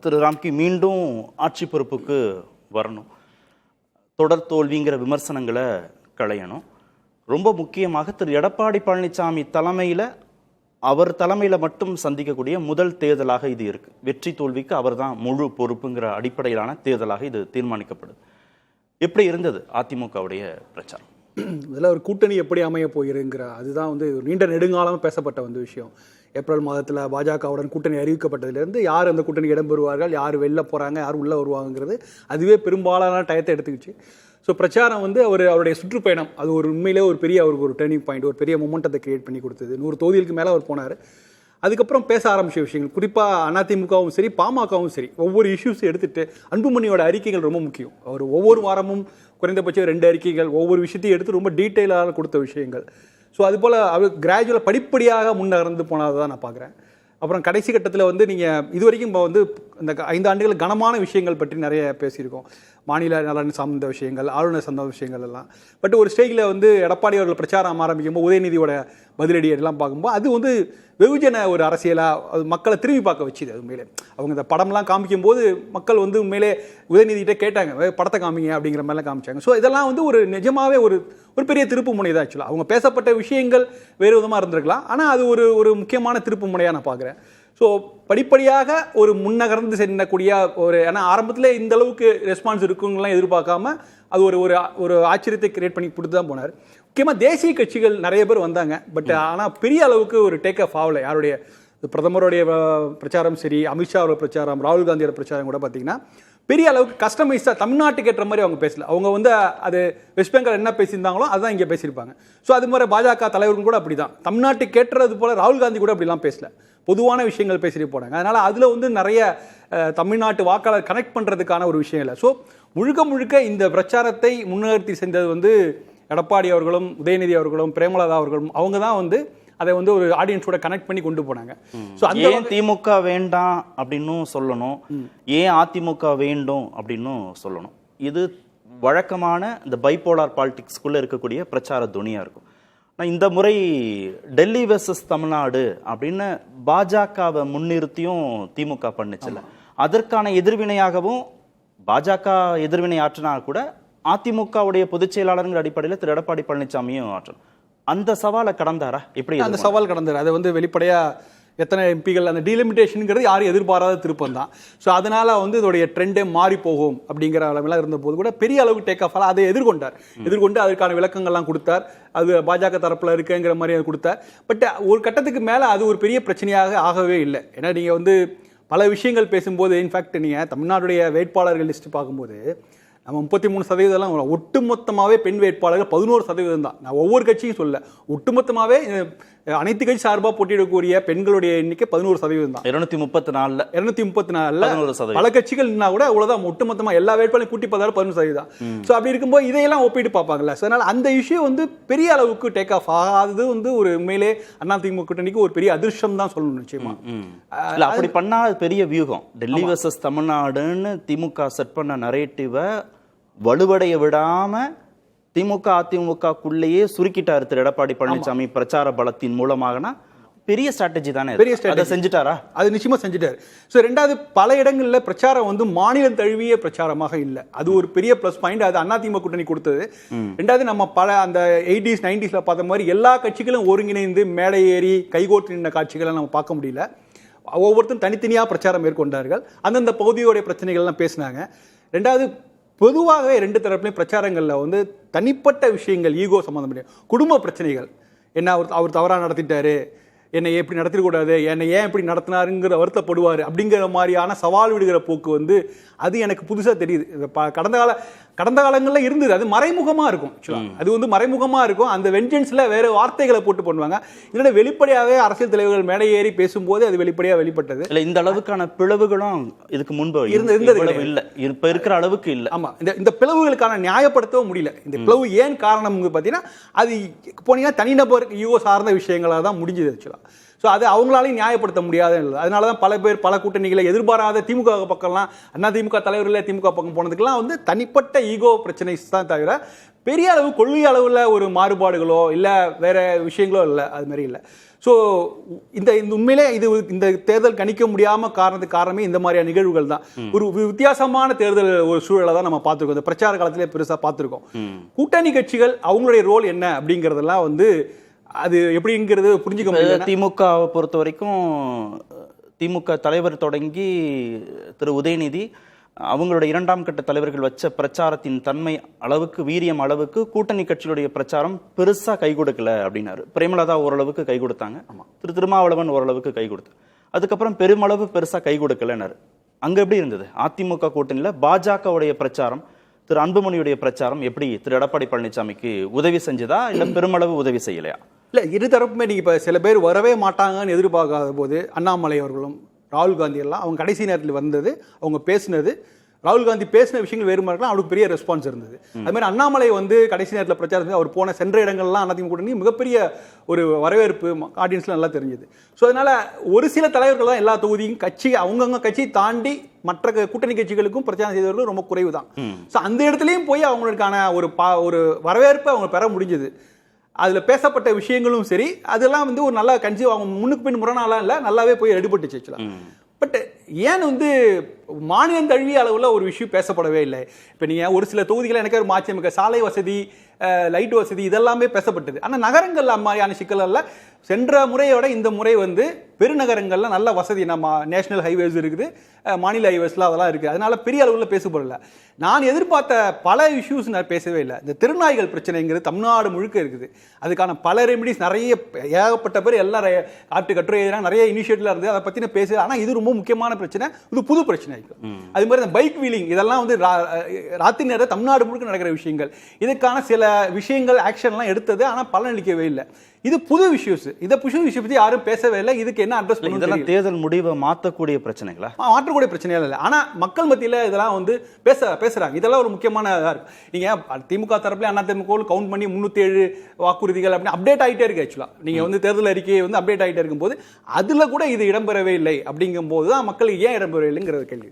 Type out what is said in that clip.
திரு ராம்கி மீண்டும் ஆட்சி பொறுப்புக்கு வரணும், தொடர் தோல்விங்கிற விமர்சனங்களை களையணும். ரொம்ப முக்கியமாக திரு எடப்பாடி பழனிசாமி தலைமையில், அவர் தலைமையில் மட்டும் சந்திக்கக்கூடிய முதல் தேர்தலாக இது இருக்கு. வெற்றி தோல்விக்கு அவர் தான் முழு பொறுப்புங்கிற அடிப்படையிலான தேர்தலாக இது தீர்மானிக்கப்படுது. எப்படி இருந்தது அதிமுகவுடைய பிரச்சாரம்? இதில் ஒரு கூட்டணி எப்படி அமைய போயிருங்கிற அதுதான் நீண்ட நெடுங்காலமாக பேசப்பட்ட விஷயம். ஏப்ரல் மாதத்தில் பாஜகவுடன் கூட்டணி அறிவிக்கப்பட்டதிலிருந்து யார் அந்த கூட்டணி இடம்பெறுவார்கள், யார் வெளில போகிறாங்க, யார் உள்ளே வருவாங்கிறது அதுவே பெரும்பாலான டயத்தை எடுத்துக்கிச்சு. ஸோ பிரச்சாரம் அவருடைய சுற்றுப்பயணம் அது உண்மையிலே ஒரு பெரிய அவருக்கு ஒரு டேர்னிங் பாயிண்ட், ஒரு பெரிய மொமெண்டத்தை கிரியேட் பண்ணி கொடுத்தது. 100 தொகுதிகளுக்கு மேலே அவர் போனார். அதுக்கப்புறம் பேச ஆரம்பித்த விஷயங்கள், குறிப்பாக அதிமுகவும் சரி பாமகவும் சரி, ஒவ்வொரு இஷ்யூஸும் எடுத்துகிட்டு அன்புமணியோட அறிக்கைகள் ரொம்ப முக்கியம். அவர் ஒவ்வொரு வாரமும் குறைந்தபட்சம் 2 அறிக்கைகள் ஒவ்வொரு விஷயத்தையும் எடுத்து ரொம்ப டீட்டெயிலாக கொடுத்த விஷயங்கள். ஸோ அதுபோல் அவர் கிராஜுவலாக படிப்படியாக முன்னகர்ந்து போனதை தான் நான் பார்க்குறேன். அப்புறம் கடைசி கட்டத்தில் நீங்கள் இது வரைக்கும் இந்த 5 ஆண்டுகள் கனமான விஷயங்கள் பற்றி நிறைய பேசியிருக்கோம். மாநில நலன் சார்ந்த விஷயங்கள், ஆளுநர் சார்ந்த விஷயங்கள் எல்லாம். பட் ஒரு ஸ்டேஜில் எடப்பாடி அவர்கள் பிரச்சாரம் ஆரம்பிக்கும்போது உதயநிதியோட பதிலடி எல்லாம் பார்க்கும்போது அது வெகுஜன ஒரு அரசியலாக அது மக்களை திரும்பி பார்க்க வச்சுது. அது உண்மையிலே அவங்க இந்த படம்லாம் காமிக்கும் போது மக்கள் உண்மையிலே உதயநிதிகிட்ட கேட்டாங்க, படத்தை காமிங்க அப்படிங்கிற மாதிரிலாம் காமிச்சாங்க. ஸோ இதெல்லாம் ஒரு நிஜமாகவே ஒரு பெரிய திருப்பு முனை தான். ஆக்சுவலாக அவங்க பேசப்பட்ட விஷயங்கள் வேறு விதமாக இருந்திருக்கலாம், ஆனால் அது ஒரு முக்கியமான திருப்பு முனையாக நான் பார்க்குறேன். ஸோ படிப்படியாக ஒரு முன்னகர்ந்து செல்லக்கூடிய ஏன்னா ஆரம்பத்தில் இந்த அளவுக்கு ரெஸ்பான்ஸ் இருக்குங்கலாம் எதிர்பார்க்காம அது ஒரு ஆச்சரியத்தை கிரியேட் பண்ணி கொடுத்து தான் போனார். முக்கியமாக தேசிய கட்சிகள் நிறைய பேர் வந்தாங்க. பட் ஆனால் பெரிய அளவுக்கு ஒரு டேக் ஆஃப் ஆகலை. யாருடைய பிரதமருடைய பிரச்சாரம் சரி, அமித்ஷா அவரோட பிரச்சாரம், ராகுல் காந்தியோட பிரச்சாரம் கூட பார்த்தீங்கன்னா பெரிய அளவுக்கு கஸ்டமைஸாக தமிழ்நாட்டுக்கு ஏற்ற மாதிரி அவங்க பேசல. அவங்க அது வெஸ்ட் பெங்கால் என்ன பேசியிருந்தாங்களோ அதுதான் இங்கே பேசியிருப்பாங்க. ஸோ அது மாதிரி பாஜக தலைவர்கள் கூட அப்படி தான் தமிழ்நாட்டுக்கு ஏற்றது போல் ராகுல் காந்தி கூட அப்படிலாம் பேசல, பொதுவான விஷயங்கள் பேசிட்டு போனாங்க. அதனால் அதில் நிறைய தமிழ்நாட்டு வாக்காளர் கனெக்ட் பண்ணுறதுக்கான ஒரு விஷயம் இல்லை. ஸோ முழுக்க இந்த பிரச்சாரத்தை முன்னெடுத்து செஞ்சது எடப்பாடி அவர்களும் உதயநிதி அவர்களும் பிரேமலதா அவர்களும் அவங்க தான் அதை ஒரு ஆடியன்ஸோட கனெக்ட் பண்ணி கொண்டு போனாங்க. ஸோ ஏன் திமுக வேண்டாம் அப்படின்னும் சொல்லணும், ஏன் அதிமுக வேண்டும் அப்படின்னும் சொல்லணும். இது வழக்கமான இந்த பைபோலார் பாலிடிக்ஸ்குள்ளே இருக்கக்கூடிய பிரச்சார துணியாக இருக்கும். ஆனால் இந்த முறை டெல்லி வெர்சஸ் தமிழ்நாடு அப்படின்னு பாஜகவை முன்னிறுத்தியும் திமுக பண்ணுச்சுல, அதற்கான எதிர்வினையாகவும் பாஜக எதிர்வினை ஆற்றினா கூட அதிமுகவுடைய பொதுச் செயலாளருங்கிற அடிப்படையில் திரு எடப்பாடி பழனிசாமியும் ஆற்றணும். அந்த சவாலை கடந்தாரா? எப்படி அந்த சவால் கடந்தார். அதை வெளிப்படையாக எத்தனை எம்பிகள் அந்த டீலிமிட்டேஷனுங்கிறது யாரும் எதிர்பாராத திருப்பம் தான். ஸோ அதனால் இதோடைய ட்ரெண்டே மாறி போகும் அப்படிங்கிற அளவுலாம் இருந்தபோது கூட பெரிய அளவுக்கு டேக் ஆஃப் அதை எதிர்கொண்டு அதற்கான விளக்கங்கள்லாம் கொடுத்தார். அது பாஜக தரப்பில் இருக்குங்கிற மாதிரி அதை கொடுத்தார். பட் ஒரு கட்டத்துக்கு மேலே அது ஒரு பெரிய பிரச்சனையாக ஆகவே இல்லை. ஏன்னா நீங்கள் பல விஷயங்கள் பேசும்போது இன்ஃபேக்ட் நீங்கள் தமிழ்நாடுடைய வேட்பாளர்கள் லிஸ்ட்டு பார்க்கும்போது நம்ம 33% ஒட்டுமொத்தமாகவே பெண் வேட்பாளர்கள் 11% தான். நான் ஒவ்வொரு கட்சியும் சொல்ல, ஒட்டுமொத்தமாகவே அனைத்து கட்சி சார்பாக போட்டியிடக்கூடிய பெண்களுடைய எண்ணிக்கை 11% தான். 234 பல கட்சிகள் கூட அவ்வளோதான். ஒட்டுமொத்தமாக எல்லா வேட்பாளரையும் கூட்டி பார்த்தாலும் 11% தான். ஸோ அப்படி இருக்கும்போது இதையெல்லாம் ஒப்பிட்டு பார்ப்பாங்கல்ல. ஸோ அதனால் அந்த விஷயம் பெரிய அளவுக்கு டேக் ஆஃப் ஆகாதது ஒரு உண்மையிலே அதிமுக கூட்டணிக்கு ஒரு பெரிய அதிர்ஷ்டம் தான் சொல்லணும். நிச்சயமா அப்படி பண்ணா பெரிய வியூகம். டெல்லி வெர்சஸ் தமிழ்நாடுன்னு திமுக செட் பண்ண நரேட்டிவை வலுவடைய விடாம திமுக அதிமுகக்குள்ளேயே சுருக்கிட்டாரு திரு எடப்பாடி பழனிசாமி பிரச்சார பலத்தின் மூலமாகனா பெரிய ஸ்ட்ராட்டஜி தானே. பெரிய ஸ்ட்ராட்டஜி செஞ்சுட்டாரா? அது நிச்சயமா செஞ்சுட்டாரு. ஸோ ரெண்டாவது பல இடங்களில் பிரச்சாரம் மாநிலம் தழுவிய பிரச்சாரமாக இல்லை. அது ஒரு பெரிய ப்ளஸ் பாயிண்ட். அது அதிமுக கூட்டணி கொடுத்தது. ரெண்டாவது நம்ம பல அந்த 80s 90s பார்த்த மாதிரி எல்லா கட்சிகளும் ஒருங்கிணைந்து மேடை ஏறி கைகோர்த்து நின்ற காட்சிகளை நம்ம பார்க்க முடியல. ஒவ்வொருத்தரும் தனித்தனியாக பிரச்சாரம் மேற்கொண்டார்கள். அந்தந்த பகுதியோடைய பிரச்சனைகள்லாம் பேசினாங்க. ரெண்டாவது பொதுவாகவே 2 தரப்புலையும் பிரச்சாரங்களில் தனிப்பட்ட விஷயங்கள், ஈகோ சம்மந்தப்பட்ட குடும்ப பிரச்சனைகள், என்ன அவர் தவறாக நடத்திட்டாரு, என்னை எப்படி நடத்திடக்கூடாது, என்னை ஏன் இப்படி நடத்தினாருங்கிற வருத்தப்படுவார் அப்படிங்கிற மாதிரியான சவால் விடுகிற போக்கு அது எனக்கு புதுசாக தெரியுது. கடந்த காலங்களில் இருந்தது. அது மறைமுகமாக இருக்கும். அது மறைமுகமாக இருக்கும். அந்த வெஞ்சன்ஸில் வேறு வார்த்தைகளை போட்டு பண்ணுவாங்க. இதோட வெளிப்படையாகவே அரசியல் தலைவர்கள் மேடை ஏறி பேசும்போது அது வெளிப்படையாக வெளிப்பட்டது. இல்லை, இந்த அளவுக்கான பிளவுகளும் இதுக்கு முன்பு இருந்தது இல்லை, இப்போ இருக்கிற அளவுக்கு இல்லை. ஆமாம், இந்த பிளவுகளுக்கான நியாயப்படுத்தவும் முடியல. இந்த பிளவு ஏன் காரணம் பார்த்தீங்கன்னா அது போனீங்கன்னா தனிநபர் ஈகோ சார்ந்த விஷயங்களாக தான் முடிஞ்சது ஆக்சுவலாக. ஸோ அது அவங்களாலையும் நியாயப்படுத்த முடியாத. அதனால தான் பல பேர் பல கூட்டணிகளை எதிர்பாராத திமுக பக்கம்லாம் அண்ணா திமுக தலைவர்களே திமுக பக்கம் போனதுக்கெல்லாம் வந்து தனிப்பட்ட ஈகோ பிரச்சனை தான் தவிர பெரிய அளவு கொள்கை அளவில் ஒரு மாறுபாடுகளோ இல்லை வேற விஷயங்களோ இல்லை, அது மாதிரி இல்லை. ஸோ இந்த உண்மையிலே இந்த தேர்தல் கணிக்க முடியாம காரணமே இந்த மாதிரியான நிகழ்வுகள் தான். ஒரு வித்தியாசமான தேர்தல் ஒரு சூழலை தான் நம்ம பார்த்துருக்கோம். இந்த பிரச்சார காலத்திலே பெருசாக பார்த்துருக்கோம். கூட்டணி கட்சிகள் அவங்களுடைய ரோல் என்ன அப்படிங்கிறதெல்லாம் வந்து அது எப்படிங்கிறது புரிஞ்சுக்க முடியாது. திமுகவை பொறுத்த வரைக்கும் திமுக தலைவர் தொடங்கி திரு உதயநிதி அவங்களுடைய இரண்டாம் கட்ட தலைவர்கள் வச்ச பிரச்சாரத்தின் தன்மை அளவுக்கு வீரியம் அளவுக்கு கூட்டணி கட்சிகளுடைய பிரச்சாரம் பெருசா கை கொடுக்கல அப்படின்னாரு. பிரேமலதா ஓரளவுக்கு கை கொடுத்தாங்க, திரு திருமாவளவன் ஓரளவுக்கு கை கொடுத்து, அதுக்கப்புறம் பெருமளவு பெருசா கை கொடுக்கலன்னாரு. அங்க எப்படி இருந்தது? அதிமுக கூட்டணியில பாஜகவுடைய பிரச்சாரம், திரு அன்புமணியுடைய பிரச்சாரம் எப்படி திரு எடப்பாடி பழனிசாமிக்கு உதவி செஞ்சதா இல்ல பெருமளவு உதவி செய்யலையா? இல்ல, இருதரப்புமே நீங்க இப்ப சில பேர் வரவே மாட்டாங்கன்னு எதிர்பார்க்காத போது அண்ணாமலை அவர்களும் ராகுல் காந்தி எல்லாம் அவங்க கடைசி நேரத்தில் வந்தது, அவங்க பேசினது, ராகுல் காந்தி பேசின விஷயங்கள் வேறு மாதிரி அவருக்கு பெரிய ரெஸ்பான்ஸ் இருந்தது. அது மாதிரி அண்ணாமலை வந்து கடைசி நேரத்தில் பிரச்சாரம் அவர் போன சென்ற இடங்கள்லாம் அதிமுக கூட்டணி மிகப்பெரிய ஒரு வரவேற்பு ஆடியன்ஸ்லாம் நல்லா தெரிஞ்சது. ஸோ அதனால ஒரு சில தலைவர்கள் தான் எல்லா தொகுதியும் கட்சி அவங்கவுங்க கட்சி தாண்டி மற்ற கூட்டணி கட்சிகளுக்கும் பிரச்சாரம் செய்தவர்கள் ரொம்ப குறைவு தான். ஸோ அந்த இடத்துலையும் போய் அவங்களுக்கான ஒரு வரவேற்பை அவங்க பெற முடிஞ்சது. அதில் பேசப்பட்ட விஷயங்களும் சரி, அதெல்லாம் வந்து ஒரு நல்ல அவங்க முன்னுக்கு பின் முரணாலாம் இல்லை, நல்லாவே போய் எடுபட்டுச்சு ஆக்சுவலாக. பட் ஏன் வந்து மாநிலம் தழுவிய அளவில் ஒரு விஷயம் பேசப்படவே இல்லை? இப்போ நீங்கள் ஒரு சில தொகுதிகளை எனக்கு ஒரு மாற்றி சாலை வசதி, லைட் வசதி இதெல்லாமே பேசப்பட்டது. ஆனால் நகரங்கள் மாதிரியான சிக்கல்ல சென்ற முறையோட இந்த முறை வந்து பெருநகரங்களில் நல்ல வசதி, நம்ம நேஷனல் ஹைவேஸ் இருக்குது, மாநில ஹைவேஸ்லாம் அதெல்லாம் இருக்குது, அதனால பெரிய அளவில் பேசப்படல. நான் எதிர்பார்த்த பல இஷ்யூஸ் நான் பேசவே இல்லை. இந்த திருநாய்கள் பிரச்சனைங்கிறது தமிழ்நாடு முழுக்க இருக்குது, அதுக்கான பல ரெமிடிஸ் நிறைய ஏகப்பட்ட பேர் எல்லாம் கட்டுரை எழுதுறாங்க, நிறைய இனிஷியேட்டிவ்ல இருந்து அதை பற்றின பேசு. ஆனால் இது ரொம்ப முக்கியமான பிரச்சனை, இது புது பிரச்சனை. அது மாதிரி இந்த பைக் வீலிங் இதெல்லாம் வந்து ராத்திரி நேரம் தமிழ்நாடு முழுக்க நடக்கிற விஷயங்கள், இதுக்கான சில விஷயங்கள் ஆக்ஷன்லாம் எடுத்தது, ஆனால் பலனளிக்கவே இல்லை. இது புது விஷயஸ், இதை புது விஷயம் பற்றி யாரும் பேசவே இல்லை. இதுக்கு என்ன அட்ரஸ் பண்ணி இதெல்லாம் தேர்தல் முடிவை மாற்றக்கூடிய பிரச்சனைகளா? மாற்றக்கூடிய பிரச்சனைகள் இல்லை, ஆனால் மக்கள் மத்தியில் இதெல்லாம் வந்து பேசுறாங்க. இதெல்லாம் ஒரு முக்கியமான இதாக இருக்கு. நீங்கள் திமுக தரப்புல அண்ணா திமுக கவுண்ட் பண்ணி 307 வாக்குறுதிகள் அப்படின்னு அப்டேட் ஆகிட்டே இருக்கு. ஆக்சுவலாக நீங்கள் வந்து தேர்தல் அறிக்கையை வந்து அப்டேட் ஆகிட்டே இருக்கும்போது அதில் கூட இது இடம்பெறவே இல்லை. அப்படிங்கும்போது தான் மக்களுக்கு ஏன் இடம்பெறவே இல்லைங்கிறது கேள்வி.